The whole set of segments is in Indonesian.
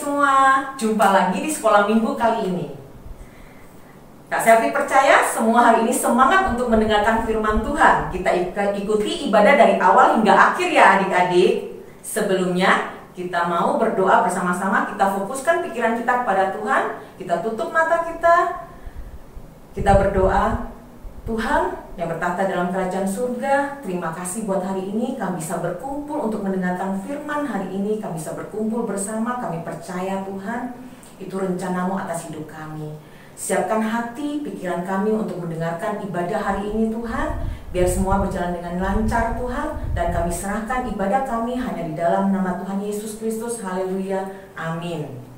semua, jumpa lagi di sekolah minggu kali ini. Kak Selvi percaya semua hari ini semangat untuk mendengarkan firman Tuhan. Kita ikuti ibadah dari awal hingga akhir ya adik-adik. Sebelumnya kita mau berdoa bersama-sama, kita fokuskan pikiran kita kepada Tuhan. Kita tutup mata kita berdoa. Tuhan yang bertahta dalam kerajaan surga, terima kasih buat hari ini kami bisa berkumpul untuk mendengarkan firman hari ini. Kami bisa berkumpul bersama, kami percaya Tuhan itu rencanamu atas hidup kami. Siapkan hati, pikiran kami untuk mendengarkan ibadah hari ini Tuhan. Biar semua berjalan dengan lancar Tuhan. Dan kami serahkan ibadah kami hanya di dalam nama Tuhan Yesus Kristus. Haleluya, amin.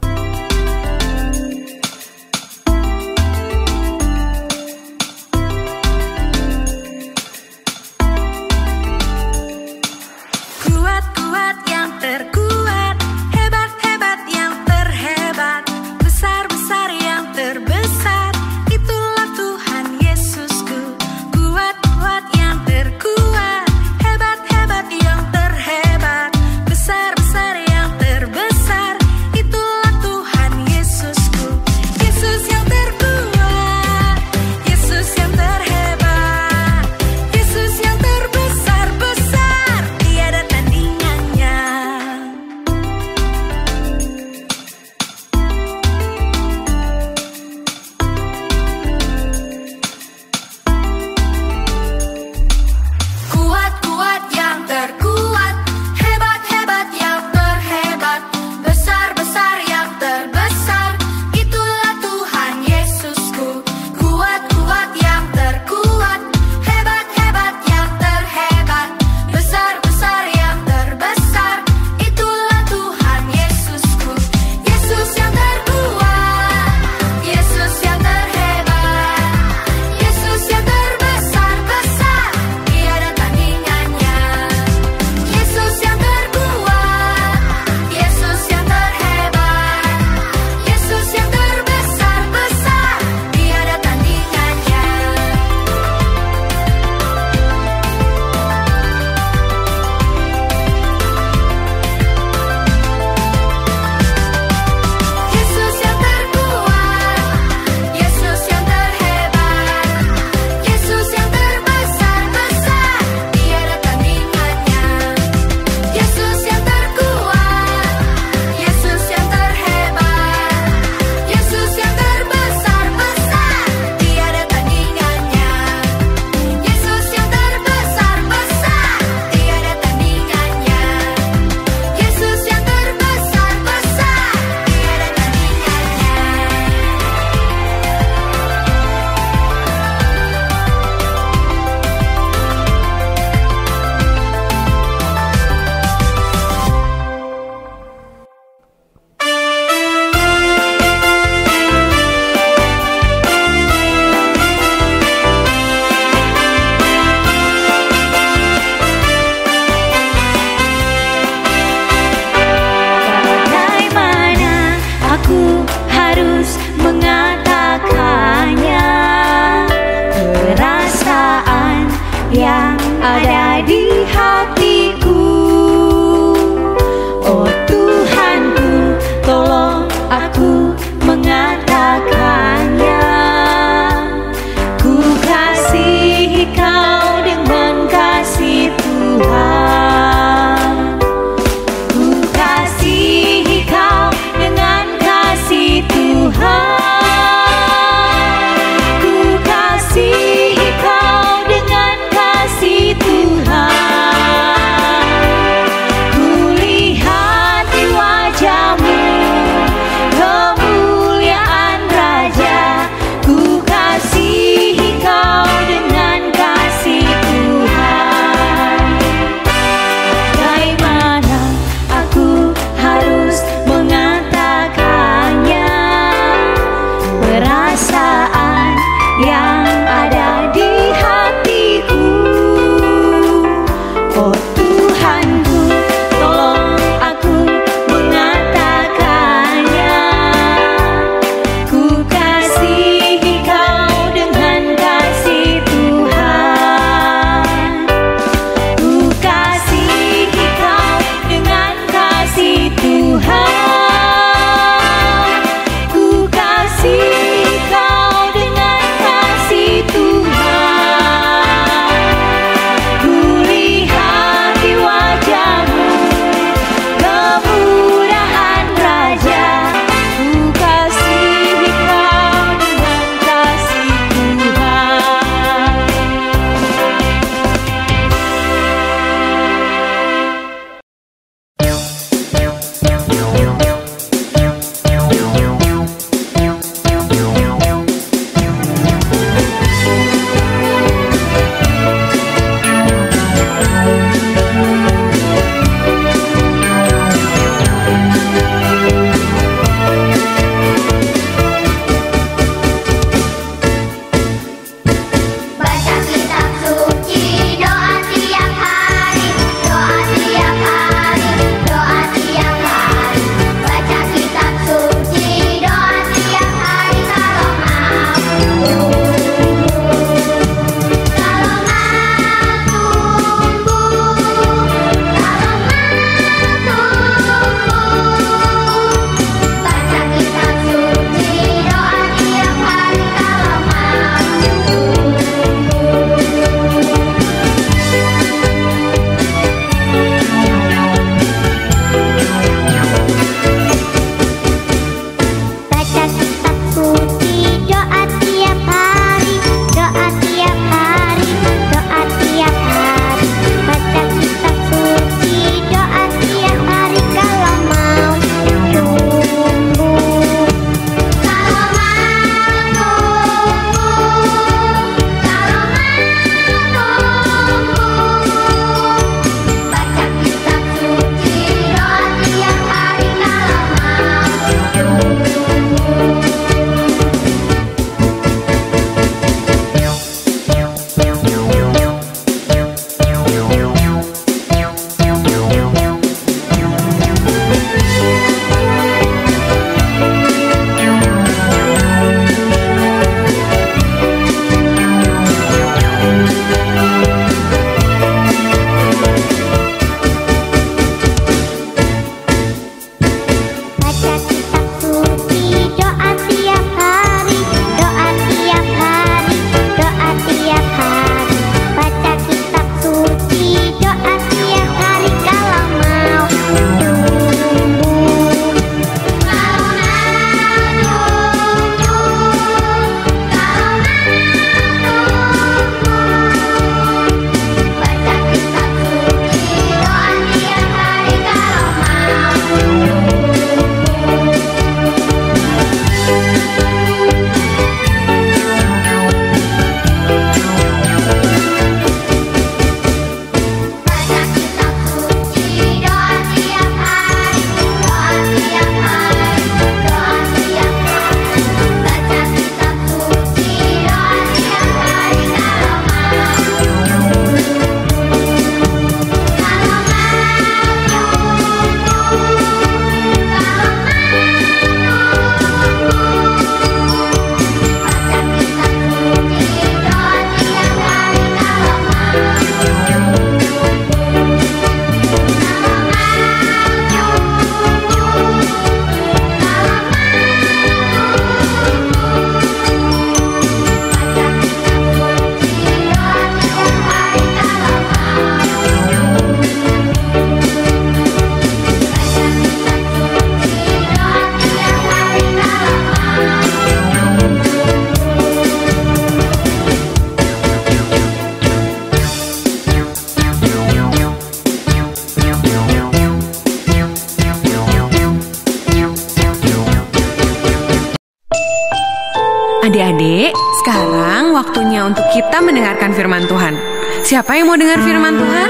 Adik-adik, sekarang waktunya untuk kita mendengarkan firman Tuhan. Siapa yang mau dengar firman Tuhan?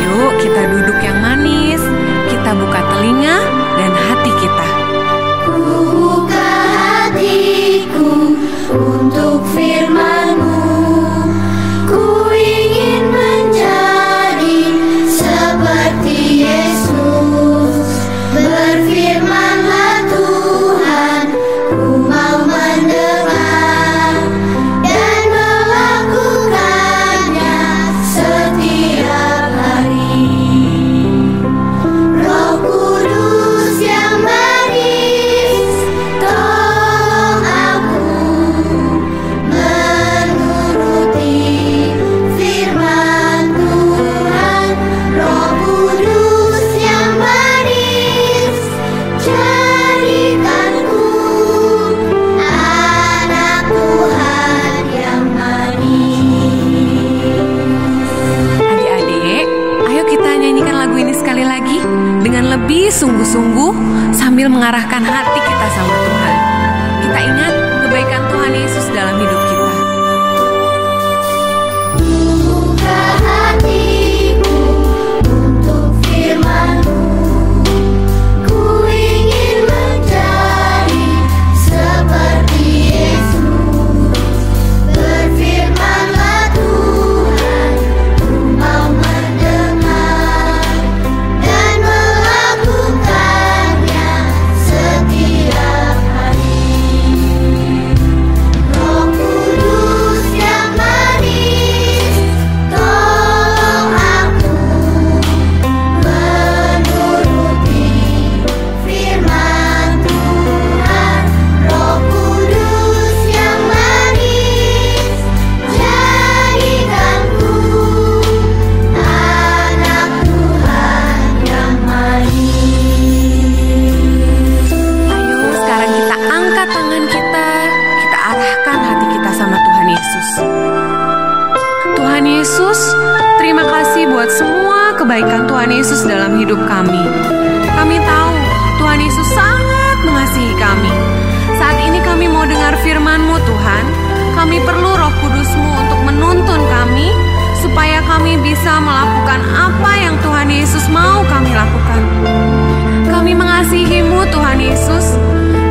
Yuk, kita duduk yang manis. Kita buka telinga dan hati kita. Buka hatiku untuk firman-Mu. Ku ingin menjadi seperti Yesus. Berfirmanlah Tuhan, ku mau mendengar dan melakukannya setiap hari. Roh Kudus yang manis, tolong aku menuruti firman Tuhan. Roh Kudus yang manis, jadikanku anak Tuhan yang manis. Adik-adik, ayo kita nyanyikan lagu ini sekali lagi dengan lebih sungguh-sungguh sambil mengarahkan hati kita sama Tuhan. Kita ingat kebaikan Tuhan Yesus dalam hidup kita. Buka hatiku untuk firman-Mu. Ku ingin menjadi seperti Yesus. Berfirmanlah Tuhan, ku mau mendengar dan melakukannya setiap hari. Roh Kudus yang manis, tolong aku menuruti firman Tuhan. Roh Kudus yang manis, jadikanku anak Tuhan yang manis. Ayo sekarang kita angkat tangan kita arahkan hati kita sama Tuhan Yesus. Tuhan Yesus, terima kasih buat semua kebaikan Tuhan Yesus dalam hidup kami. Kami tahu Tuhan Yesus sangat mengasihi kami. Saat ini kami mau dengar firman-Mu Tuhan. Kami perlu Roh Kudus-Mu untuk menuntun kami supaya kami bisa melakukan apa yang Tuhan Yesus mau kami lakukan. Kami mengasihi-Mu Tuhan Yesus,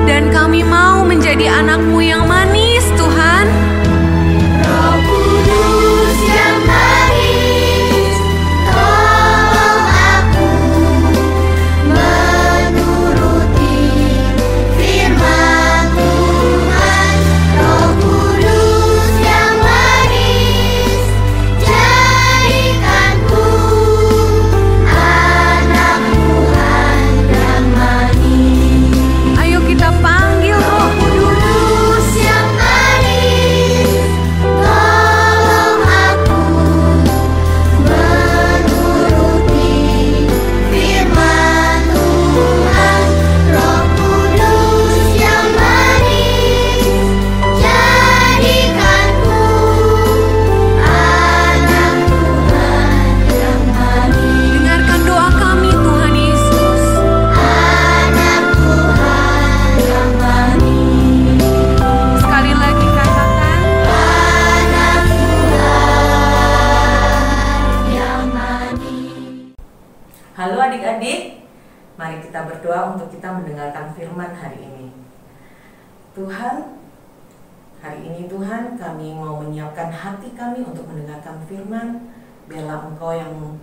dan kami mau menjadi anak-Mu yang manis Tuhan. Roh Kudus yang manis, tolong aku menuruti firman Tuhan. Roh Kudus yang manis, jadikanku anak Tuhan yang manis. Ayo kita panggil Roh Kudus. Kudus yang manis, tolong aku menuruti firman Tuhan. Roh Kudus yang manis, jadikanku anak Tuhan yang manis. Dengarkan doa kami Tuhan Yesus. Anak Tuhan yang manis. Sekali lagi katakan, Anak Tuhan yang manis. Halo adik-adik, mari kita berdoa untuk kita mendengarkan firman hari ini. Tuhan, hari ini Tuhan kami mau menyiapkan hati kami untuk mendengarkan firman. Biarlah Engkau yang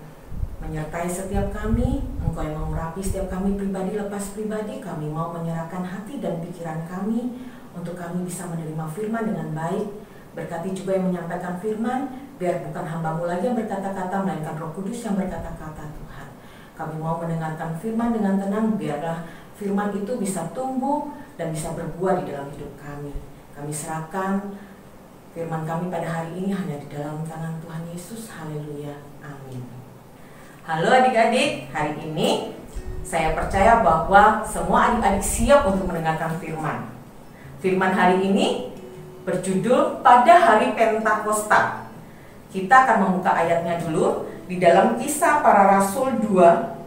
menyertai setiap kami, Engkau yang mau merapi setiap kami pribadi lepas pribadi. Kami mau menyerahkan hati dan pikiran kami untuk kami bisa menerima firman dengan baik. Berkati juga yang menyampaikan firman, biar bukan hamba-Mu lagi yang berkata-kata, melainkan Roh Kudus yang berkata-kata Tuhan. Kami mau mendengarkan firman dengan tenang, biarlah firman itu bisa tumbuh dan bisa berbuah di dalam hidup kami. Kami serahkan firman kami pada hari ini hanya di dalam tangan Tuhan Yesus. Haleluya. Amin. Halo adik-adik, hari ini saya percaya bahwa semua adik-adik siap untuk mendengarkan firman. Firman hari ini berjudul Pada Hari Pentakosta. Kita akan membuka ayatnya dulu di dalam Kisah Para Rasul 2.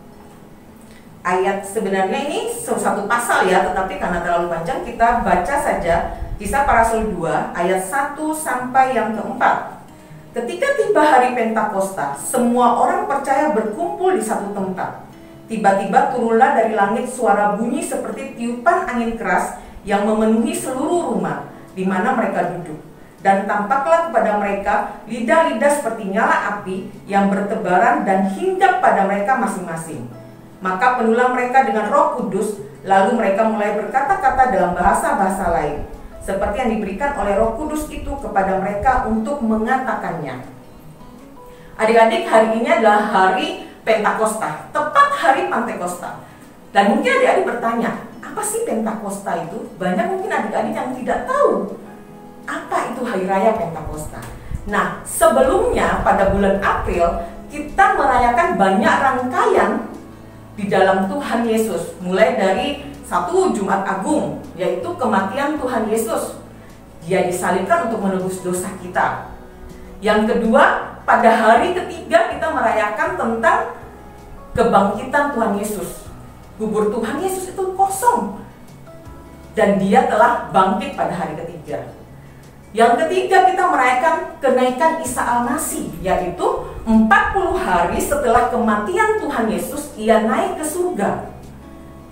Ayat sebenarnya ini satu pasal ya, tetapi karena terlalu panjang kita baca saja Kisah Para Rasul 2 ayat 1 sampai yang keempat. Ketika tiba hari Pentakosta, semua orang percaya berkumpul di satu tempat. Tiba-tiba turunlah dari langit suara bunyi seperti tiupan angin keras yang memenuhi seluruh rumah di mana mereka duduk. Dan tampaklah kepada mereka lidah-lidah seperti nyala api yang bertebaran dan hinggap pada mereka masing-masing. Maka penuhlah mereka dengan Roh Kudus, lalu mereka mulai berkata-kata dalam bahasa-bahasa lain, seperti yang diberikan oleh Roh Kudus itu kepada mereka untuk mengatakannya. Adik-adik, hari ini adalah hari Pentakosta, tepat hari Pantekosta. Dan mungkin adik-adik bertanya, apa sih Pentakosta itu? Banyak mungkin adik-adik yang tidak tahu apa itu hari raya Pentakosta. Nah, sebelumnya pada bulan April kita merayakan banyak rangkaian di dalam Tuhan Yesus, mulai dari satu Jumat Agung, yaitu kematian Tuhan Yesus. Dia disalibkan untuk menebus dosa kita. Yang kedua, pada hari ketiga kita merayakan tentang kebangkitan Tuhan Yesus. Kubur Tuhan Yesus itu kosong dan dia telah bangkit pada hari ketiga. Yang ketiga, kita merayakan kenaikan Isa Al-Masih, yaitu 40 hari setelah kematian Tuhan Yesus, ia naik ke surga.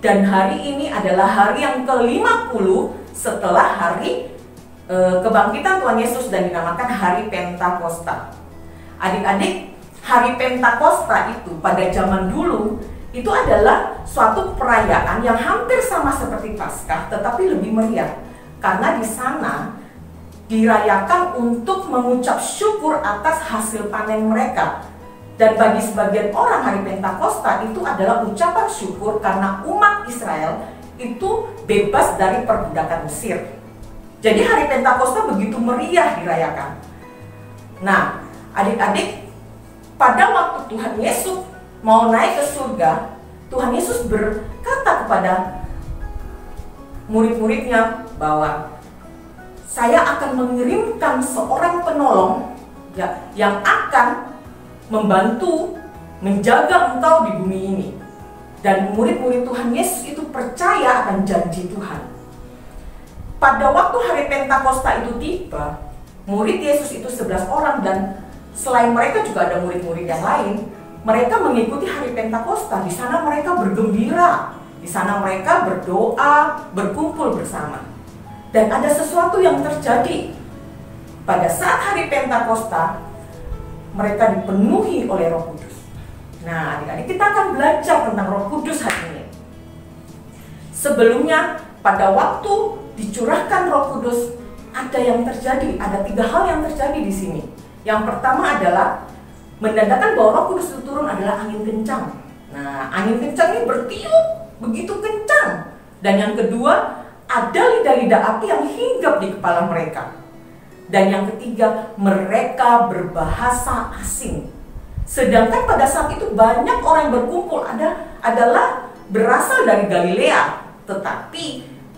Dan hari ini adalah hari yang ke-50 setelah hari kebangkitan Tuhan Yesus dan dinamakan hari Pentakosta. Adik-adik, hari Pentakosta itu pada zaman dulu itu adalah suatu perayaan yang hampir sama seperti Paskah, tetapi lebih meriah. Karena di sana dirayakan untuk mengucap syukur atas hasil panen mereka. Dan bagi sebagian orang hari Pentakosta itu adalah ucapan syukur karena umat Israel itu bebas dari perbudakan Mesir. Jadi hari Pentakosta begitu meriah dirayakan. Nah, adik-adik, pada waktu Tuhan Yesus mau naik ke surga, Tuhan Yesus berkata kepada murid-muridnya bahwa saya akan mengirimkan seorang penolong yang akan membantu menjaga engkau di bumi ini. Dan murid-murid Tuhan Yesus itu percaya akan janji Tuhan. Pada waktu hari Pentakosta itu tiba, murid Yesus itu 11 orang, dan selain mereka juga ada murid-murid yang lain. Mereka mengikuti hari Pentakosta. Di sana mereka bergembira, di sana mereka berdoa, berkumpul bersama. Dan ada sesuatu yang terjadi. Pada saat hari Pentakosta, mereka dipenuhi oleh Roh Kudus. Nah, adik-adik, kita akan belajar tentang Roh Kudus hari ini. Sebelumnya, pada waktu dicurahkan Roh Kudus, ada yang terjadi. Ada 3 hal yang terjadi di sini. Yang pertama adalah menandakan bahwa Roh Kudus itu turun adalah angin kencang. Nah, angin kencang ini bertiup begitu kencang. Dan yang kedua, ada lidah-lidah api yang hinggap di kepala mereka. Dan yang ketiga, mereka berbahasa asing. Sedangkan pada saat itu banyak orang yang berkumpul adalah berasal dari Galilea. Tetapi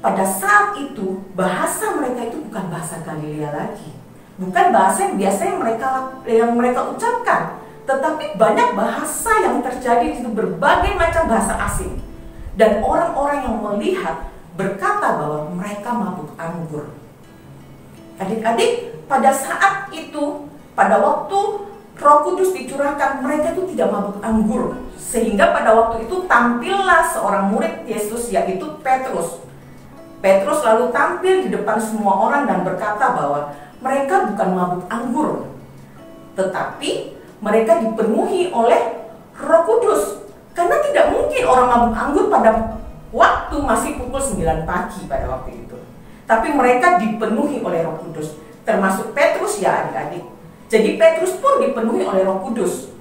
pada saat itu bahasa mereka itu bukan bahasa Galilea lagi. Bukan bahasa yang biasanya mereka ucapkan. Tetapi banyak bahasa yang terjadi itu, berbagai macam bahasa asing. Dan orang-orang yang melihat berkata bahwa mereka mabuk anggur. Adik-adik, pada saat itu, pada waktu Roh Kudus dicurahkan, mereka itu tidak mabuk anggur. Sehingga pada waktu itu tampillah seorang murid Yesus, yaitu Petrus. Petrus lalu tampil di depan semua orang dan berkata bahwa mereka bukan mabuk anggur, tetapi mereka dipenuhi oleh Roh Kudus. Karena tidak mungkin orang mabuk anggur pada waktu masih pukul 9 pagi pada waktu itu. Tapi mereka dipenuhi oleh Roh Kudus, termasuk Petrus ya adik-adik. Jadi Petrus pun dipenuhi oleh Roh Kudus.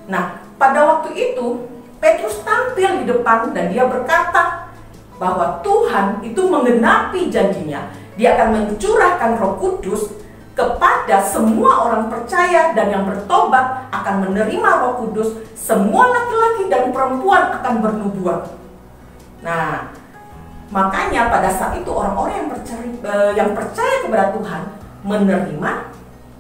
Nah, pada waktu itu Petrus tampil di depan dan dia berkata bahwa Tuhan itu menggenapi janjinya. Dia akan mencurahkan Roh Kudus kepada semua orang percaya, dan yang bertobat akan menerima Roh Kudus. Semua laki-laki dan perempuan akan bernubuat. Nah, makanya pada saat itu orang-orang yang percaya kepada Tuhan menerima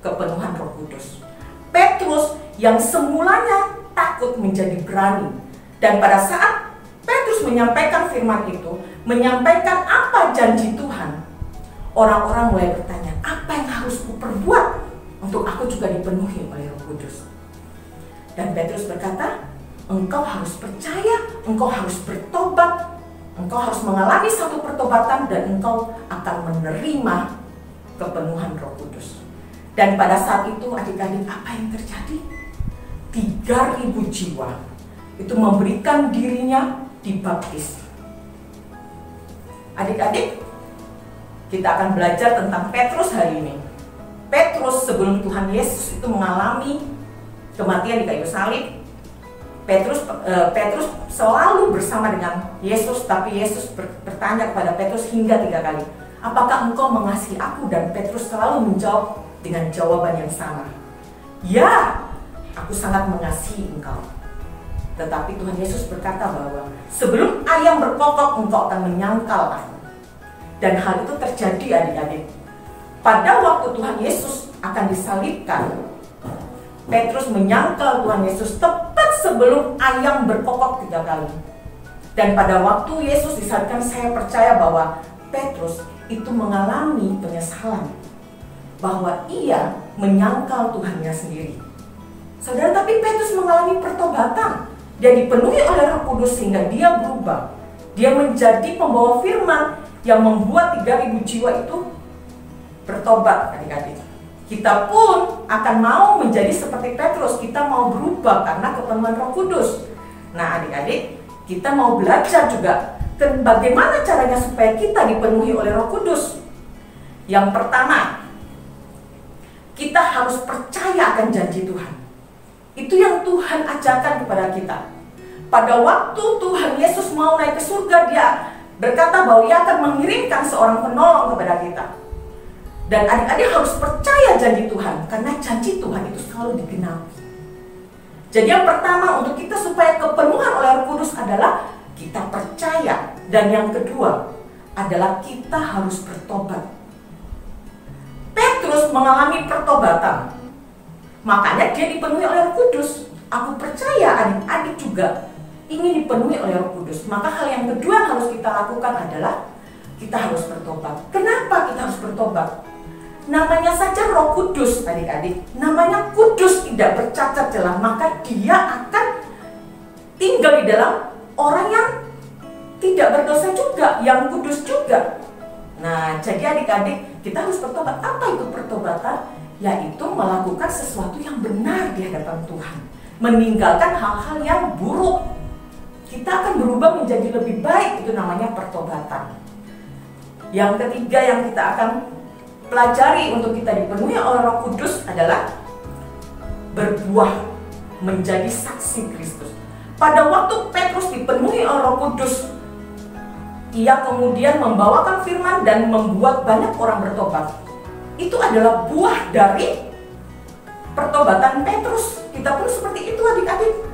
kepenuhan Roh Kudus. Petrus yang semulanya takut menjadi berani. Dan pada saat Petrus menyampaikan firman itu, menyampaikan apa janji Tuhan, orang-orang mulai bertanya, apa yang harus kuperbuat untuk aku juga dipenuhi oleh Roh Kudus? Dan Petrus berkata, engkau harus percaya, engkau harus bertobat, engkau harus mengalami satu pertobatan dan engkau akan menerima kepenuhan Roh Kudus. Dan pada saat itu adik-adik, apa yang terjadi? 3.000 jiwa itu memberikan dirinya dibaptis. Adik-adik, kita akan belajar tentang Petrus hari ini. Petrus sebelum Tuhan Yesus itu mengalami kematian di kayu salib, Petrus selalu bersama dengan Yesus, tapi Yesus bertanya kepada Petrus hingga 3 kali, apakah engkau mengasihi aku? Dan Petrus selalu menjawab dengan jawaban yang sama, ya, aku sangat mengasihi engkau. Tetapi Tuhan Yesus berkata bahwa sebelum ayam berkokok engkau akan menyangkal aku. Dan hal itu terjadi adik-adik. Pada waktu Tuhan Yesus akan disalibkan, Petrus menyangkal Tuhan Yesus tepat sebelum ayam berkokok 3 kali. Dan pada waktu Yesus disalibkan, saya percaya bahwa Petrus itu mengalami penyesalan bahwa ia menyangkal Tuhannya sendiri. Saudara, tapi Petrus mengalami pertobatan. Dia dipenuhi oleh Roh Kudus sehingga dia berubah. Dia menjadi pembawa firman yang membuat 3.000 jiwa itu bertobat, adik-adik. Kita pun akan mau menjadi seperti Petrus, kita mau berubah karena kepenuhan Roh Kudus. Nah adik-adik, kita mau belajar juga bagaimana caranya supaya kita dipenuhi oleh Roh Kudus. Yang pertama, kita harus percaya akan janji Tuhan. Itu yang Tuhan ajarkan kepada kita. Pada waktu Tuhan Yesus mau naik ke surga, dia berkata bahwa ia akan mengirimkan seorang penolong kepada kita. Dan adik-adik harus percaya janji Tuhan, karena janji Tuhan itu selalu digenapi. Jadi yang pertama untuk kita supaya kepenuhan oleh Roh Kudus adalah kita percaya. Dan yang kedua adalah kita harus bertobat. Petrus mengalami pertobatan, makanya dia dipenuhi oleh Roh Kudus. Aku percaya adik-adik juga ingin dipenuhi oleh Roh Kudus. Maka hal yang kedua yang harus kita lakukan adalah kita harus bertobat. Kenapa kita harus bertobat? Namanya saja Roh Kudus, adik-adik. Namanya kudus, tidak bercacat celah. Maka dia akan tinggal di dalam orang yang tidak berdosa juga, yang kudus juga. Nah, jadi adik-adik, kita harus bertobat. Apa itu pertobatan? Yaitu melakukan sesuatu yang benar di hadapan Tuhan, meninggalkan hal-hal yang buruk. Kita akan berubah menjadi lebih baik, itu namanya pertobatan. Yang ketiga yang kita akan pelajari untuk kita dipenuhi oleh Roh Kudus adalah berbuah, menjadi saksi Kristus. Pada waktu Petrus dipenuhi oleh Roh Kudus, ia kemudian membawakan firman dan membuat banyak orang bertobat. Itu adalah buah dari pertobatan Petrus. Kita pun seperti itu adik-adik.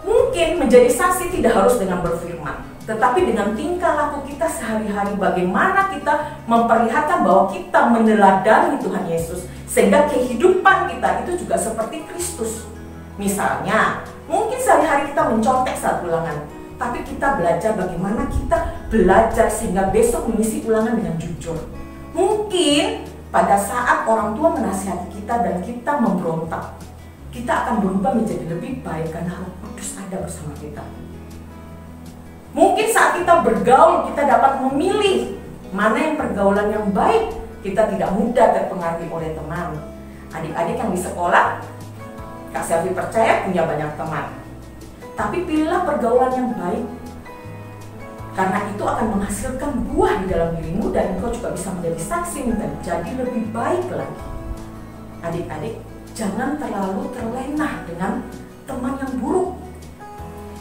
Mungkin menjadi saksi tidak harus dengan berfirman, tetapi dengan tingkah laku kita sehari-hari, bagaimana kita memperlihatkan bahwa kita meneladani Tuhan Yesus, sehingga kehidupan kita itu juga seperti Kristus. Misalnya, mungkin sehari-hari kita mencontek saat ulangan, tapi kita belajar bagaimana kita belajar sehingga besok mengisi ulangan dengan jujur. Mungkin pada saat orang tua menasihati kita dan kita memberontak, kita akan berubah menjadi lebih baik karena Roh Kudus ada bersama kita. Mungkin saat kita bergaul, kita dapat memilih mana yang pergaulan yang baik. Kita tidak mudah terpengaruhi oleh teman. Adik-adik yang di sekolah, Kak Selvi percaya punya banyak teman. Tapi pilihlah pergaulan yang baik, karena itu akan menghasilkan buah di dalam dirimu dan engkau juga bisa menjadi saksi dan jadi lebih baik lagi. Adik-adik, jangan terlalu terlena dengan teman yang buruk.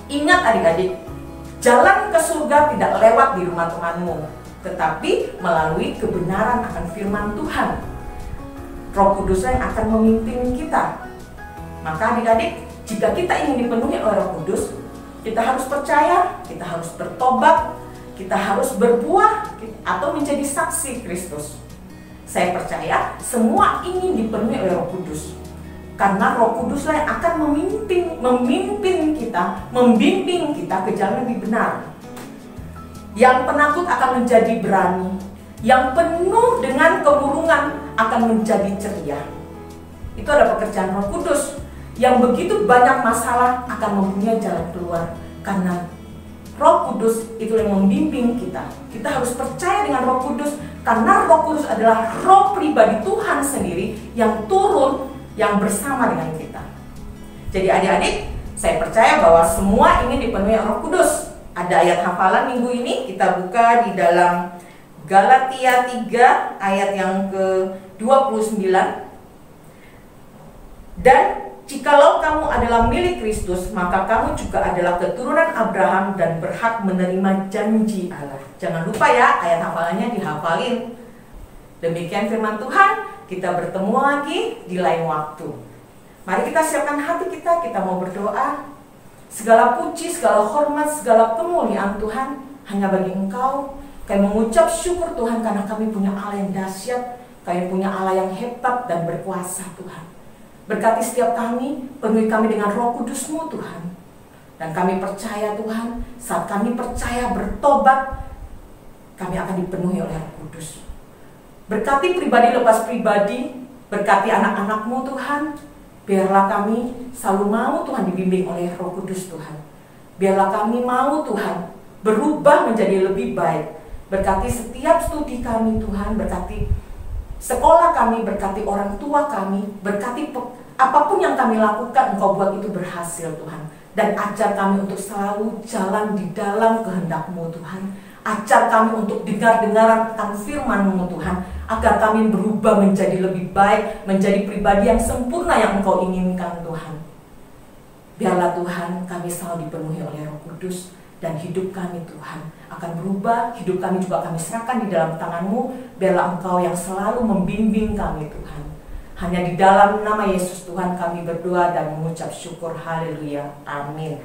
Ingat adik-adik, jalan ke surga tidak lewat di rumah temanmu, tetapi melalui kebenaran akan firman Tuhan. Roh Kudus yang akan memimpin kita. Maka adik-adik, jika kita ingin dipenuhi oleh Roh Kudus, kita harus percaya, kita harus bertobat, kita harus berbuah atau menjadi saksi Kristus. Saya percaya semua ingin dipenuhi oleh Roh Kudus, karena Roh Kuduslah yang akan memimpin kita, membimbing kita ke jalan lebih benar. Yang penakut akan menjadi berani, yang penuh dengan kemurungan akan menjadi ceria. Itu ada pekerjaan Roh Kudus yang begitu banyak masalah akan mempunyai jalan keluar, karena Roh Kudus itu yang membimbing kita. Kita harus percaya dengan Roh Kudus, karena Roh Kudus adalah roh pribadi Tuhan sendiri yang turun, yang bersama dengan kita. Jadi adik-adik, saya percaya bahwa semua ini dipenuhi Roh Kudus. Ada ayat hafalan minggu ini, kita buka di dalam Galatia 3 ayat yang ke-29. Dan jikalau kamu adalah milik Kristus, maka kamu juga adalah keturunan Abraham dan berhak menerima janji Allah. Jangan lupa ya, ayat hafalannya dihafalin. Demikian firman Tuhan, kita bertemu lagi di lain waktu. Mari kita siapkan hati kita mau berdoa. Segala puji, segala hormat, segala kemuliaan Tuhan hanya bagi Engkau. Kami mengucap syukur Tuhan karena kami punya Allah yang dahsyat, kami punya Allah yang hebat dan berkuasa Tuhan. Berkati setiap kami, penuhi kami dengan Roh Kudus-Mu Tuhan. Dan kami percaya Tuhan, saat kami percaya bertobat, kami akan dipenuhi oleh Roh Kudus. Berkati pribadi lepas pribadi, berkati anak-anak-Mu Tuhan. Biarlah kami selalu mau Tuhan dibimbing oleh Roh Kudus Tuhan. Biarlah kami mau Tuhan berubah menjadi lebih baik. Berkati setiap studi kami Tuhan, berkati sekolah kami, berkati orang tua kami, berkati apapun yang kami lakukan, Engkau buat itu berhasil Tuhan. Dan ajar kami untuk selalu jalan di dalam kehendak-Mu Tuhan. Ajar kami untuk dengar-dengaran tentang firman-Mu Tuhan, agar kami berubah menjadi lebih baik, menjadi pribadi yang sempurna yang Engkau inginkan Tuhan. Biarlah Tuhan kami selalu dipenuhi oleh Roh Kudus, dan hidup kami Tuhan akan berubah. Hidup kami juga kami serahkan di dalam tangan-Mu. Biarlah Engkau yang selalu membimbing kami Tuhan. Hanya di dalam nama Yesus Tuhan kami berdoa dan mengucap syukur. Haleluya, amin.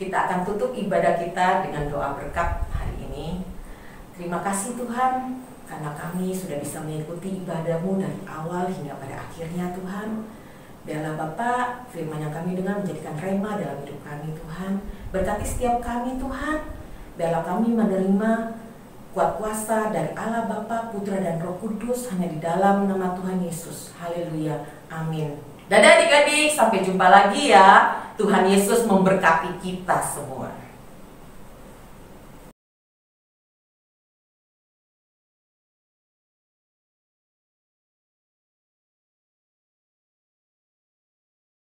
Kita akan tutup ibadah kita dengan doa berkat hari ini. Terima kasih Tuhan, karena kami sudah bisa mengikuti ibadah-Mu dari awal hingga pada akhirnya Tuhan. Biarlah Bapa, firman yang kami dengar menjadikan rema dalam hidup kami Tuhan. Berkati setiap kami Tuhan. Biarlah kami menerima kuat kuasa dari Allah Bapa, Putra dan Roh Kudus hanya di dalam nama Tuhan Yesus. Haleluya. Amin. Dadah adik-adik, sampai jumpa lagi ya. Tuhan Yesus memberkati kita semua.